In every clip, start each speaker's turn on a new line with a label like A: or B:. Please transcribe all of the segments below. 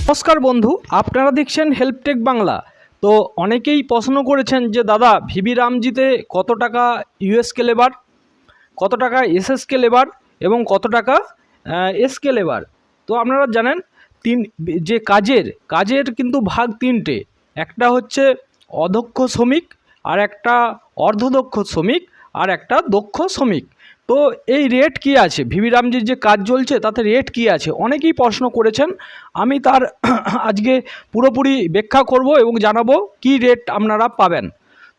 A: নমস্কার বন্ধু, আপনারা দেখছেন হেল্পটেক বাংলা। তো অনেকেই প্রশ্ন করেছেন যে দাদা ভিবি রামজিতে কত টাকা ইউএসকে লেবার, কত টাকা এসএসকে লেবার এবং কত টাকা এসকে লেবার। তো আপনারা জানেন যে কাজের কিন্তু ভাগ তিনটে। একটা হচ্ছে অদক্ষ শ্রমিক, আর একটা অর্ধদক্ষ শ্রমিক, আর একটা দক্ষ শ্রমিক। তো এই রেট কি আছে, ভিবি রামজির যে কাজ চলছে তাতে রেট কি আছে, অনেকেই প্রশ্ন করেছেন। আমি তার আজকে পুরোপুরি ব্যাখ্যা করব এবং জানাবো কি রেট আপনারা পাবেন।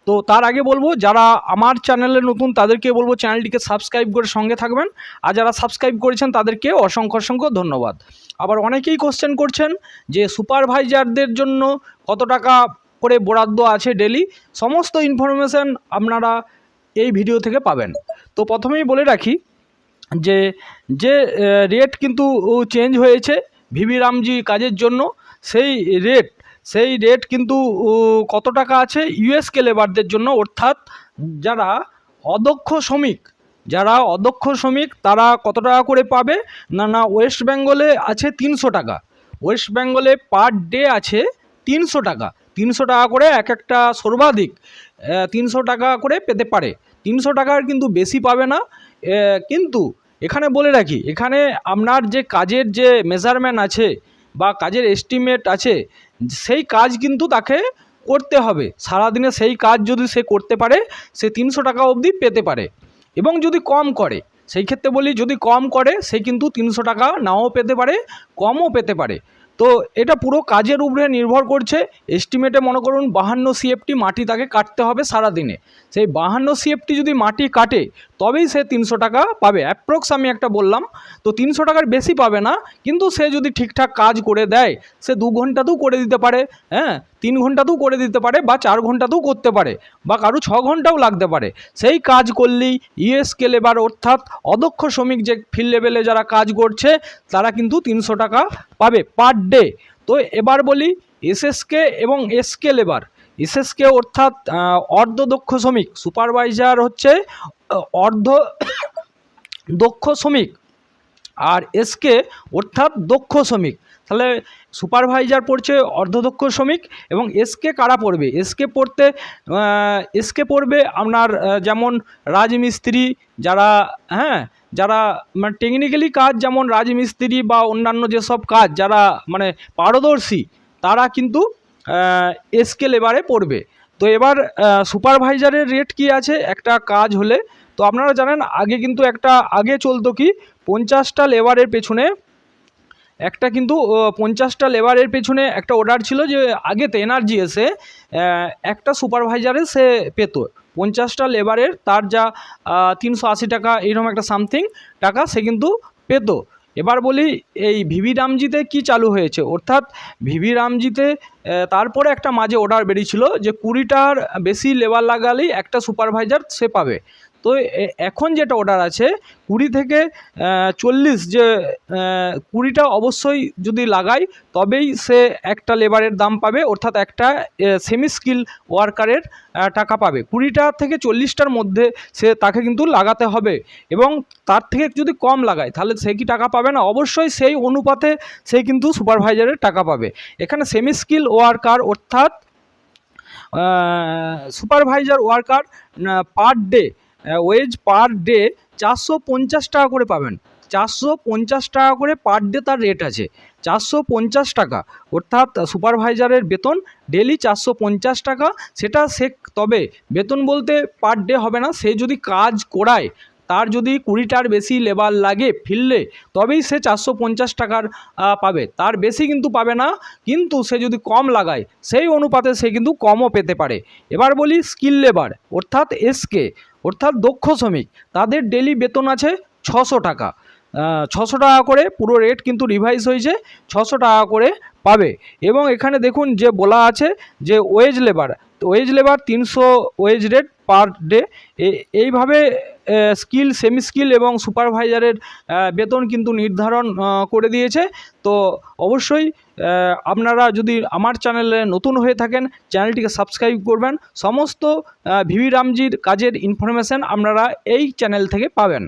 A: তো তার আগে বলবো, যারা আমার চ্যানেলে নতুন তাদেরকে বলবো চ্যানেলটিকে সাবস্ক্রাইব করে সঙ্গে থাকবেন, আর যারা সাবস্ক্রাইব করেছেন তাদেরকে অসংখ্য ধন্যবাদ। আবার অনেকেই কোশ্চেন করছেন যে সুপারভাইজারদের জন্য কত টাকা করে বরাদ্দ আছে ডেলি, সমস্ত ইনফরমেশান আপনারা এই ভিডিও থেকে পাবেন। তো প্রথমেই বলে রাখি যে যে রেট কিন্তু চেঞ্জ হয়েছে ভিবি রামজি কাজের জন্য। সেই রেট কিন্তু কত টাকা আছে ইউএসকে লেবারদের জন্য, অর্থাৎ যারা অদক্ষ শ্রমিক তারা কত টাকা করে পাবে না ওয়েস্ট বেঙ্গলে আছে 300 টাকা। ওয়েস্ট বেঙ্গলে পার ডে আছে 300 টাকা। 300 টাকা করে একটা সর্বাধিক 300 টাকা করে পেতে পারে। 300 টাকার কিন্তু বেশি পাবে না। কিন্তু এখানে বলে রাখি, এখানে আপনার যে কাজের যে মেজারমেন্ট আছে বা কাজের এস্টিমেট আছে, সেই কাজ কিন্তু তাকে করতে হবে সারাদিনে। সেই কাজ যদি সে করতে পারে সে 300 টাকা অবধি পেতে পারে। এবং যদি কম করে, সেই ক্ষেত্রে বলি, যদি কম করে সে কিন্তু 300 টাকা নাও পেতে পারে, কমও পেতে পারে। তো এটা পুরো কাজের উপরে নির্ভর করছে। এস্টিমেটে মনে করুন 52 সিএফটি মাটি তাকে কাটতে হবে সারাদিনে। সেই 52 সিএফটি যদি মাটি কাটে তবেই সে 300 টাকা পাবে, অ্যাপ্রক্স আমি একটা বললাম। তো 300 টাকার বেশি পাবে না, কিন্তু সে যদি ঠিকঠাক কাজ করে দেয় সে 2 ঘন্টাতেও করে দিতে পারে, 3 ঘন্টাতেও করে দিতে পারে, বা 4 ঘন্টাতেও করতে পারে, বা কারো 6 ঘন্টাও লাগতে পারে। সেই কাজ করলেই ইউএসকে লেবার অর্থাৎ অদক্ষ শ্রমিক যে ফিল্ড লেভেলে যারা কাজ করছে তারা কিন্তু 300 টাকা পাবে পার ডে। তো এবার বলি এসএসকে এবং এসকে লেবার। এসএসকে অর্থাৎ অর্ধদক্ষ শ্রমিক, সুপারভাইজার হচ্ছে অর্ধ দক্ষ শ্রমিক, আর এসকে অর্থাৎ দক্ষ শ্রমিক। তাহলে সুপারভাইজার পড়ছে অর্ধদক্ষ শ্রমিক, এবং এসকে কারা পড়বে? এসকে পড়বে আপনার যেমন রাজমিস্ত্রি, যারা মানে টেকনিক্যালি কাজ, যেমন রাজমিস্ত্রি বা অন্যান্য যেসব কাজ যারা মানে পারদর্শী, তারা কিন্তু এসকে লেবারে পড়বে। তো এবার সুপারভাইজারের রেট কি আছে একটা কাজ হলে? তো আপনারা জানেন আগে চলতো কি 50টা লেবারের পেছনে একটা অর্ডার ছিল, যে আগেতে এনার্জি এসে একটা সুপারভাইজারে সে পেত 50টা লেবারের, তার যা 380 টাকা এইরকম একটা সামথিং টাকা সে কিন্তু পেত। এবার বলি এই ভিবি রামজিতে কি চালু হয়েছে, অর্থাৎ ভিবি রামজিতে তারপরে একটা মাঝে অর্ডার বেরিয়েছিল যে 20টার বেশি লেবার লাগালেই একটা সুপারভাইজার সে পাবে। তো এখন যেটা অর্ডার আছে 20 থেকে 40, যে 20টা অবশ্যই যদি লাগায় তবেই সে একটা লেবারের দাম পাবে, অর্থাৎ একটা সেমি স্কিল ওয়ার্কারের টাকা পাবে। 20টা থেকে 40টার মধ্যে তাকে কিন্তু লাগাতে হবে, এবং তার থেকে যদি কম লাগায় তাহলে সে কি টাকা পাবে না? অবশ্যই সেই অনুপাতে সে কিন্তু সুপারভাইজারের টাকা পাবে। এখানে সেমি স্কিল ওয়ার্কার অর্থাৎ supervisor worker per day wage per day 450 টাকা করে পাবেন। 450 টাকা করে পার ডে তার রেট আছে, 450 টাকা, অর্থাৎ সুপারভাইজারের বেতন ডেলি 450 টাকা। সেটা সে, তবে বেতন বলতে পার ডে হবে না, সে যদি কাজ করায়, তার যদি 20টার বেশি লেবার লাগে ফিল্ডে, তবেই সে 450 টাকার পাবে, তার বেশি কিন্তু পাবে না। কিন্তু সে যদি কম লাগায় সেই অনুপাতে সে কিন্তু কমও পেতে পারে। এবার বলি স্কিল লেবার অর্থাৎ এসকে অর্থাৎ দক্ষ শ্রমিক, তাদের ডেলি বেতন আছে 600 টাকা। 600 টাকা করে পুরো রেট কিন্তু রিভাইজ হয়েছে, 600 টাকা করে পাবে। এবং এখানে দেখুন যে বলা আছে যে wage labour 300 wage rate per day. এইভাবে স্কিল, সেমি স্কিল এবং সুপারভাইজারের বেতন কিন্তু নির্ধারণ করে দিয়েছে। তো অবশ্যই আপনারা যদি আমার চ্যানেলে নতুন হয়ে থাকেন চ্যানেলটিকে সাবস্ক্রাইব করবেন। সমস্ত ভিবি রামজির কাজের ইনফরমেশান আপনারা এই চ্যানেল থেকে পাবেন।